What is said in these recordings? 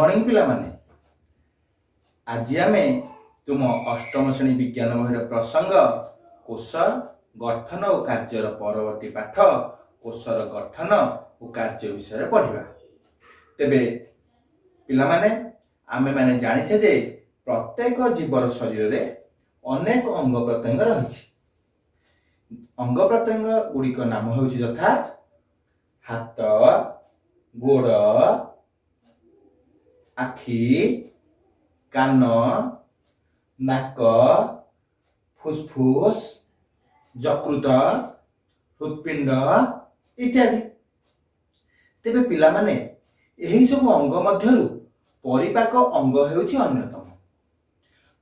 Morning पिला माने आज आमे तुम अष्टम श्रेणी विज्ञान बहिर प्रसंग कोश गठन और कार्यर परवर्ती पाठ कोशर गठन और कार्य विषय पढ़िबा। तेबे पिला माने आमे माने जानिछे जे प्रत्येक जीवर शरीर रे अनेक अंग प्रत्यंग रहिछि। अंग प्रत्यंग गुड़िक नाम होछि यथा हाथ, गोड़, आखि, कान, नाक, फुसफुस, यकृत, हृत्पिंड इत्यादि। तेबे पिला माने एही सब अंग मध्यरु परिपाक अंग हेउछि अन्यतम।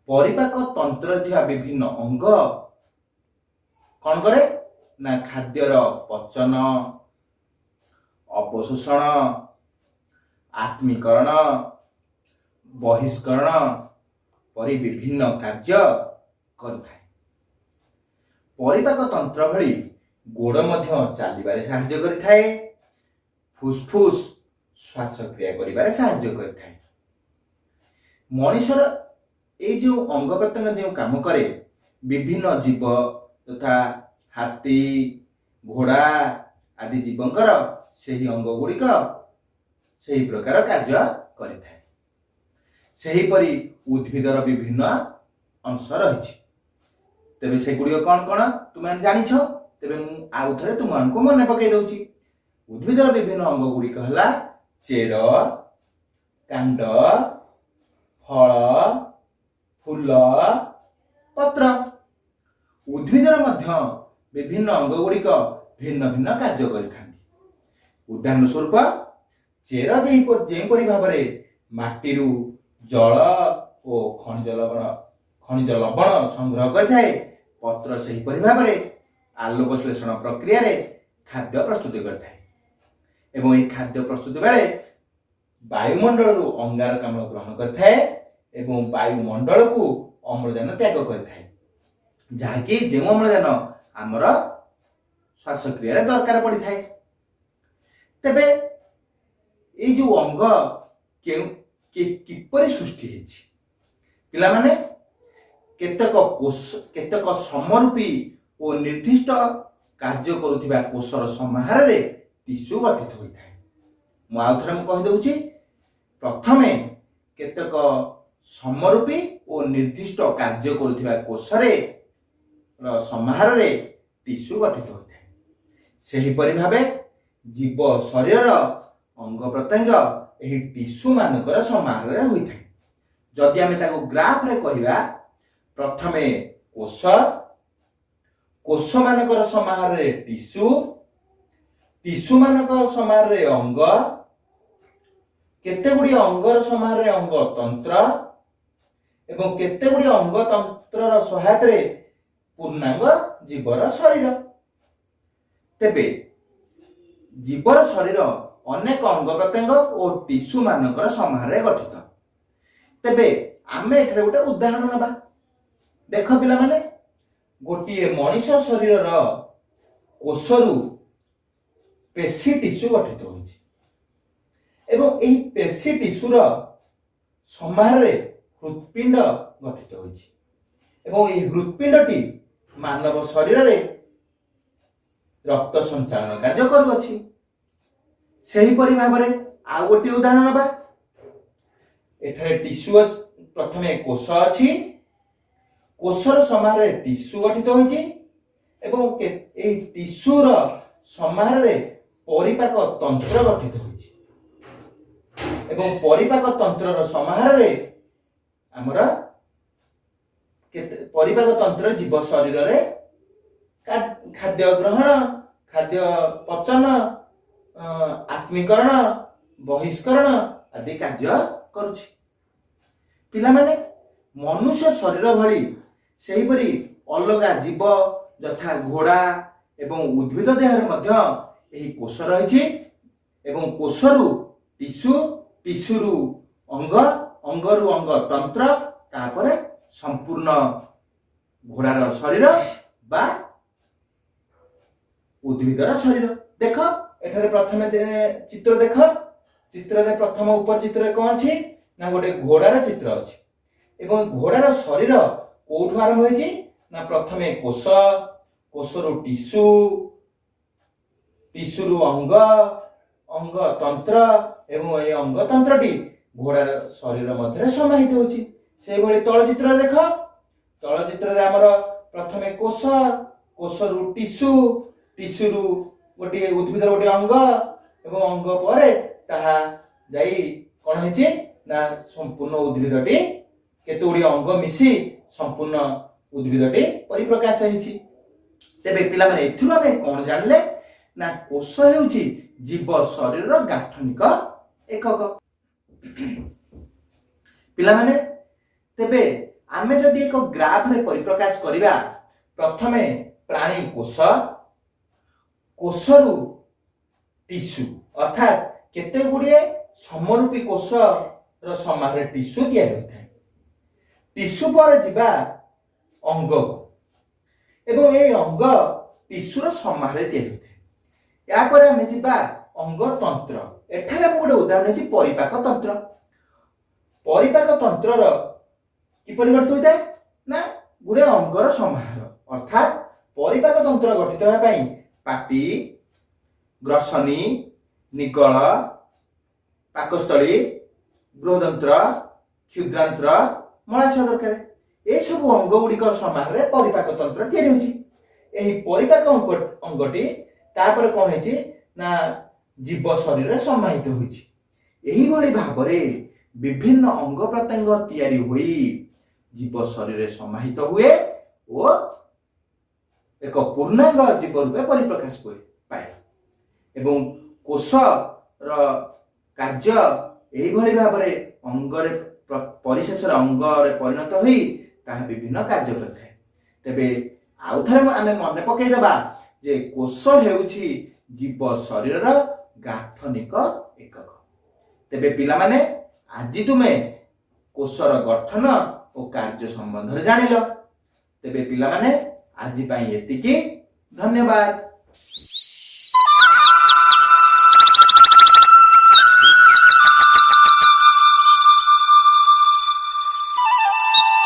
परिपाक तंत्र थिया विभिन्न अंग कौन करे ना खाद्यर पचन, अपशोषण, आत्मीकरण, बहिष्करण परि विभिन्न कार्य करथाय। परिपाक तंत्र भली गोड़ मध्य चालिबारे साहाय्य करिथाय, फुसफुस श्वास क्रिया करिबारे साहाय्य करिथाय। मनुष्यर ए जो अंग प्रत्यंग जो काम करे विभिन्न जीव तथा हाथी, घोड़ा आदि जीवंकर सेही अंग गुड़िक सेही प्रकार कार्य करिथाय। सेही परि उद्भिदर विभिन्न अंश रहिछि। तेबे से गुड़िक कौन कौन तुमे जानिछ? तेबे मु आउ थरे तुमको मने पकई दउछि। उद्भिदर विभिन्न अंग गुड़िक हला चेर, कांड, फल, फूल, पत्र। उद्भिदर मध्य विभिन्न अंग गुड़िक भिन्न भिन्न कार्य करिथांती। उदाहरण स्वरूप चेर जेपरि भाबरे माटीरू जल और खनिज लवण संग्रह करिथाय, पत्र सेही परि भाबरे आलोक श्लेषण प्रक्रिया रे खाद्य प्रस्तुत करिथाय। एवं ए खाद्य प्रस्तुत बेले वायुमंडल रु अंगारकाम्ल ग्रहण करिथाय एवं वायुमंडल को अम्लजान त्याग करिथाय, जहाँकि जो अम्लजान आमर श्वास क्रिया दरकार पड़ी थाए। तेबे ए जो अंग किपरि सृष्टि हेछि पिला माने केतक कोश केतक समरूपी और निर्दिष्ट कार्य करुथिबा कोशर समाहार रे टिश्यू गठित होई थाए। मु आउ थरे कहि दउछि, प्रथमे केतक समरूपी और निर्दिष्ट कार्य करुथिबा कोशरे समाहार रे टिश्यू गठित होई थाए। सेही परि भाबे जीव शरीर अंग प्रत्यंग एही टिश्यू मानकर समाहार रे होई थाए। जदि आमे ताको ग्राफ रे कहिबा, प्रथमे कोश, कोश मानकर समाहार रे टिश्यू, टिश्यू मानकर समाहार रे अंग, केते गुडी अंगर समाहार रे अंग तंत्र एवं केते गुडी अंग तंत्रर सहायता रे पूर्णांग जीवर शरीर। तेबे जीवर शरीर अनेक अंग प्रत्यंग और टिश्यू मानकर समाहार रे गठित। तेबे आमे एठरे गोटे उदाहरण नबा। देख पिला माने गोटिए मनुष्य शरीर रो कोशरु पेशी टिश्यू गठित होइछि एवं एही पेशी टिश्यू रो समाहार रे हृत्पिंड गठित होइछि एवं एही हृत्पिंडटी मानव शरीर रे रक्त संचालन कार्य करूछि। सेही परि भाबरे आ गोटे उदाहरण नबा। एथरे टिश्यू प्रथमे कोश अछि, कोशर समाहार रे टिश्यू गठित होइछि एवं एही टिश्यू रो समाहार रे परिपाक तंत्र गठित होइछि एवं परिपाक तंत्र रो समाहार रे हमर परिपाक तंत्र जीव शरीर रे खाद्य ग्रहण, खाद्य पचन, आत्मीकरण, बहिष्करण आदि कार्य करुछि। पिला माने मनुष्य शरीर भली सेही परि अलगा जीव यथा घोड़ा एवं उद्भिद देहरे मध्य एही कोश रहिछि एवं कोशरु टिश्यू, टिश्यूरु अंग, अंगरु अंग तंत्र, तापरे संपूर्ण घोड़ार शरीर बा उद्भिदर शरीर। देख एठारे प्रथमे चित्र देख चित्र रे प्रथम ऊपर चित्र रे कौन अछि ना गोटे घोड़ार चित्र अछि एवं घोड़ार शरीर कोठु आरंभ होइछि ना प्रथमे कोष कोषरु टिश्यू टिश्यू रु अंग अंग तंत्र एवं ए अंग तंत्रटी घोड़ार शरीर मध्य समाहित होछि से भली तळ चित्र देख तळ चित्र रे हमर प्रथमे कोष कोषरु टिश्यू टिश्यू रु गोटे उद्भिद गोटे अंग एवं अंग परे ताहा जाई कोन हेछि ना संपूर्ण उद्भिदटी केते गुडी अंग मिसी संपूर्ण उद्भिदटी परिप्रकाश हेछि तेबे पिला माने एथुर आमे कोन जानले ना कोष हेउछि जीव शरीर गाठनिक एकक पिला माने तेबे आमे जदि एक ग्राफ रे परिप्रकाश करिबा प्रथमे प्राणी कोष कोषरु टिश्यू अर्थात केते गुडिए समरूपी कोष रो समाहार टिश्यू तयार होइଥାଏ टिश्यू पर जिबा अंग एवं ए अंग टिश्यू रो समाहार तयार होइଥାଏ या पर हम जिबा अंग तंत्र एठारे हम गोटे उदाहरण अछि परिपाक तंत्र रो कि परिवर्तित होइଥାଏ ना गुडे अंगर समाहार अर्थात परिपाक तंत्र गठित होय पई पाटी ग्रसनी निगल पाकस्थली बृहदंत्र क्षुद्रांत्र मलाशय दरकार ए सब अंग गुडिक समाहार रे परिपाक तंत्र तयारी होछि एही परिपाक अंगटी तापर कोन हेछि ना जीव शरीर रे समाहित होछि एही भली भाबरे विभिन्न अंग प्रत्यंग तयारी होई जीव शरीर रे समाहित हुए ओ एक पूर्णांग जीव रूपे परिप्रकाश पाए एवं कोष र कार्य एही भली भाबरे अंग रे परिशेष अंग रे परिणत होई ताहा विभिन्न कार्य करथाय तेबे आउ थरे आमे मने पकई देबा जे कोष हेउछि जीव शरीर र गाठनिक एकक तेबे पिला माने आजि तुमे कोषर गठन और कार्य संबंध रे जानिलो तेबे पिला माने आजि पई एतिकी धन्यवाद।